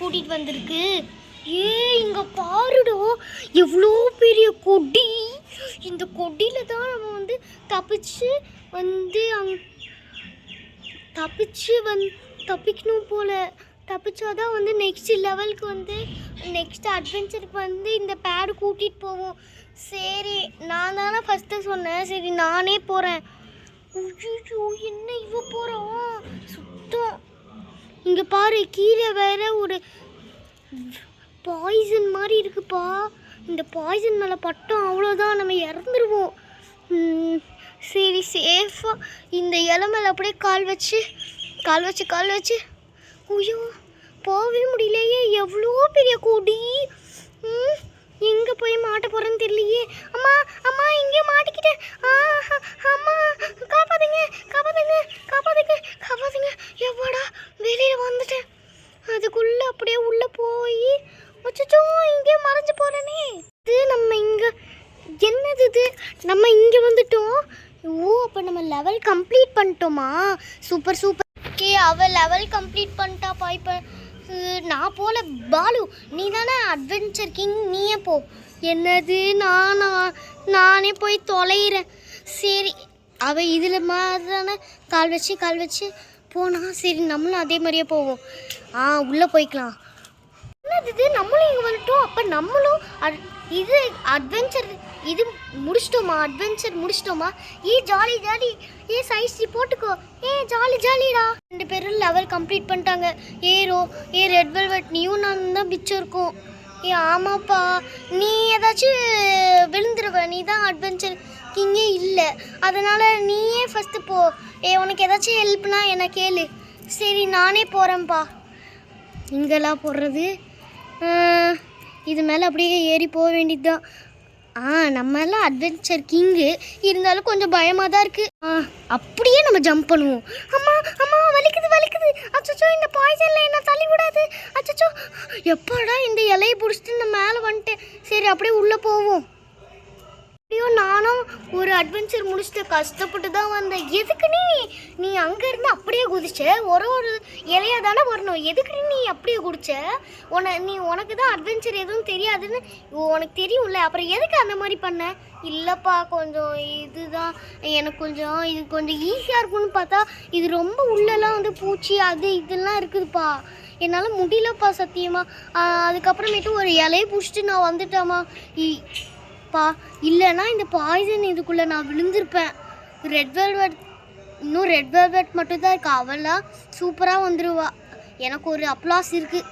கூட்டிட்டு வந்திருக்கு. இங்க பாருடா, எவ்வளோ பெரிய கொடி. இந்த கொடியில தான் நம்ம வந்து தப்பிச்சு வந்து தப்பிக்கணும் போல. தப்பிச்சாதான் வந்து நெக்ஸ்ட் லெவலுக்கு வந்து நெக்ஸ்ட் அட்வென்ச்சருக்கு வந்து இந்த பேடு கூட்டிகிட்டு போவோம். சரி, நான் தானே ஃபஸ்ட்டு சொன்னேன், சரி நானே போகிறேன். ஐயோ, என்ன இவ போகிறோம் சுத்தம். இங்கே பாரு, கீழே வேற ஒரு பாய்சன் மாதிரி இருக்குப்பா. இந்த பாய்சன் மேலே பட்டோம் அவ்வளோதான், நம்ம இறந்துருவோம். சரி, சேஃபாக இந்த இலை மேலே அப்படியே கால் வச்சு ஐயோ போகவே முடியலையே, எவ்வளோ பெரிய கொடி. எங்கே போய் மாட்ட போகிறேன்னு தெரியலையே. அம்மா அம்மா இங்கே மாட்டிக்கிட்டேன். அம்மா காப்பாத்துங்க. எவ்வளோ வெளியில் வந்துட்டேன். அதுக்குள்ளே அப்படியே உள்ளே போய் அச்சோ இங்கே மறைஞ்சு போகிறேனே. இது நம்ம இங்கே என்னது இது, நம்ம இங்கே வந்துட்டோம். ஓ, அப்போ நம்ம லெவல் கம்ப்ளீட் பண்ணிட்டோமா? சூப்பர். ஓகே, அவள் லெவல் கம்ப்ளீட் பண்ணிட்டாப்பா. இப்போ நான் போல. பாலு, நீ தானே அட்வென்ச்சர் கிங், நீயே போ. என்னது, நானே போய் தொலைகிறேன். சரி, அவள் இதில் மாதிரி தானே கால் வச்சு போனா. சரி, நம்மளும் அதே மாதிரியே போவோம். உள்ளே போய்க்கலாம். என்னது இது, நம்மளும் இங்கே வந்துட்டோம். அப்போ நம்மளும் இது அட்வென்ச்சர் இது முடிச்சிட்டோமா? ஜாலி. சைஸ் போட்டுக்கோ. ஜாலிடா. 2 பேரும் லெவல் கம்ப்ளீட் பண்ணிட்டாங்க. ரெட் வெல்வெட், நீயும் நான் தான் பிச்சம் இருக்கும். ஆமாப்பா, நீ ஏதாச்சும் விழுந்துருவ. நீ தான் அட்வென்ச்சர் கிங்கே இல்லை, அதனால் நீயே ஃபஸ்ட்டு போ. உனக்கு ஏதாச்சும் ஹெல்ப்னா என்ன கேளு. சரி, நானே போகிறேன்ப்பா. இங்கெல்லாம் போடுறது, இது மேலே அப்படியே ஏறி போக வேண்டியது தான். நம்மளாம் அட்வென்ச்சர் கிங்கு, இருந்தாலும் கொஞ்சம் பயமாக தான் இருக்குது. அப்படியே நம்ம ஜம்ப் பண்ணுவோம். அம்மா வலிக்குது. அச்சோ, இந்த பாய்சனில் என்ன தள்ளி விடாது. அச்சோ, எப்படா இந்த இலையை பிடிச்சிட்டு நான் மேலே வந்துட்டேன். சரி, அப்படியே உள்ளே போவோம். நானும் ஒரு அட்வென்ச்சர் முடிச்சுட்டு கஷ்டப்பட்டு தான் வந்தேன். எதுக்கு நீ அங்கேருந்து அப்படியே குதிச்ச? ஒரு இலையாக தானே வரணும். எதுக்கு நீ அப்படியே குடிச்ச? உனக்கு தான் அட்வென்ச்சர் எதுவும் தெரியாதுன்னு உனக்கு தெரியும்ல, அப்புறம் எதுக்கு அந்த மாதிரி பண்ண? இல்லைப்பா, கொஞ்சம் இதுதான் எனக்கு இது கொஞ்சம் ஈஸியாக இருக்கும்னு பார்த்தா இது ரொம்ப உள்ளெல்லாம் வந்து பூச்சி அது இதெல்லாம் இருக்குதுப்பா. என்னால் முடியலப்பா சத்தியமாக. அதுக்கப்புறமேட்டு ஒரு இலையை பிடிச்சிட்டு நான் வந்துட்டேம்மா. இல்லைன்னா இந்த பாய்சன் இதுக்குள்ளே நான் விழுந்திருப்பேன். ரெட் வெல்வெட் மட்டும்தான் இருக்கு. அவெல்லாம் சூப்பராக வந்துடுவா. எனக்கு ஒரு அப்ளாஸ் இருக்குது.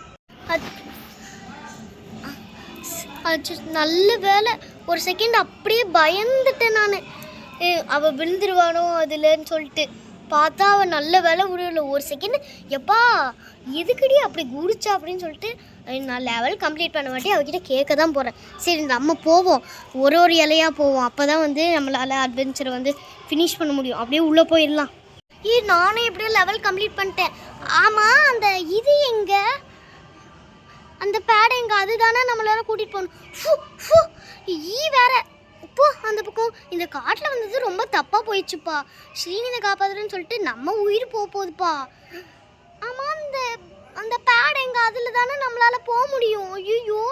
நல்ல வேலை, ஒரு செகண்ட் அப்படியே பயந்துட்டேன் நான். அவள் விழுந்துருவானோ அதுலன்னு சொல்லிட்டு பார்த்தா அவள் நல்ல வேலை விடல. ஒரு செகண்ட் எப்பா எதுக்கடி அப்படி குடிச்சா அப்படின்னு சொல்லிட்டு நான் லெவல் கம்ப்ளீட் பண்ண மாட்டேன். அவகிட்ட கேட்க தான் போகிறேன். சரி, நம்ம போவோம், ஒரு இலையாக போவோம். அப்போ தான் வந்து நம்மளால் அட்வென்ச்சரை வந்து ஃபினிஷ் பண்ண முடியும். அப்படியே உள்ளே போயிடலாம். நானே எப்படியோ லெவல் கம்ப்ளீட் பண்ணிட்டேன். ஆமாம், அந்த இது எங்கே, அந்த பேடை எங்கே? அதுதானே நம்மளால கூட்டிகிட்டு போகணும். வேற இப்போ அந்த பக்கம் இந்த காட்டில் வந்தது ரொம்ப தப்பாக போயிடுச்சுப்பா. ஸ்ரீநிதை காப்பாதுன்னு சொல்லிட்டு நம்ம உயிர் போகுதுப்பா. ஆமாம், அந்த பேட் எங்கே? அதில் தானே நம்மளால் போக முடியும். ஐயோ,